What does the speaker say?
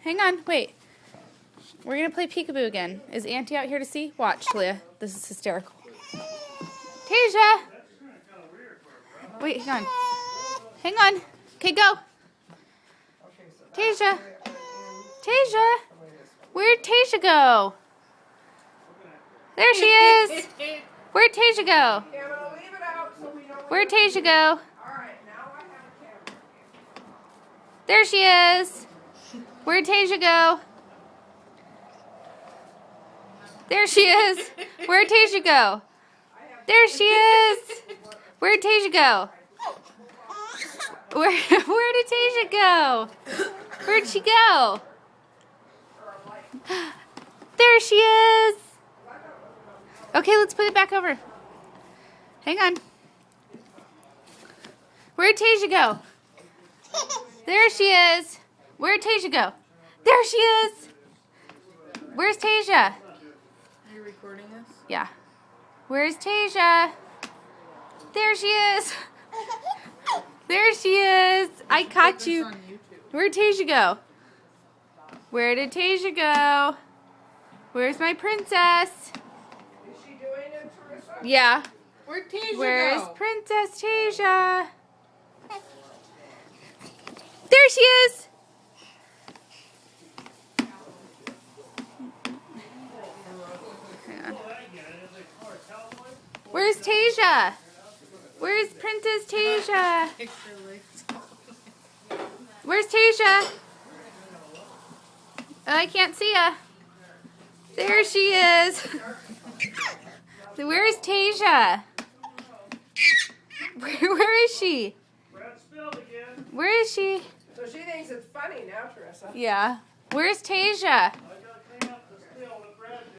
hang on, wait. We're gonna play peekaboo again. Is Auntie out here to see? Watch, Leah. This is hysterical. Tasia! Wait, hang on. Hang on. Okay, go. Tasia. Tasia. Where'd Tasia go? There she is. Where'd Tasia go? Where'd Tasia go? There she is. Where'd Tasia go? There she is. Where'd Tasia go? There she is. Where'd Tasia go? Where did Tasia go? Where'd she go? There she is. Okay, let's put it back over. Hang on. Where'd Tasia go? There she is. Where'd Tasia go? There she is. Where's Tasia? Are you recording us? Yeah. Where's Tasia? There she is. There she is. I caught you. Where'd Tasia go? Where did Tasia go? Where's my princess? Is she doing it, Teresa? Yeah. Where'd Tasia Where's go? Princess Tasia? There she is. Hang on. Where's Tasia? Where's Princess Tasia? Where's Tasia? I can't see ya. There she is. Where's Tasia? Where is she? Where is she? So she thinks it's funny now, Teresa. Yeah. Where's Tasia?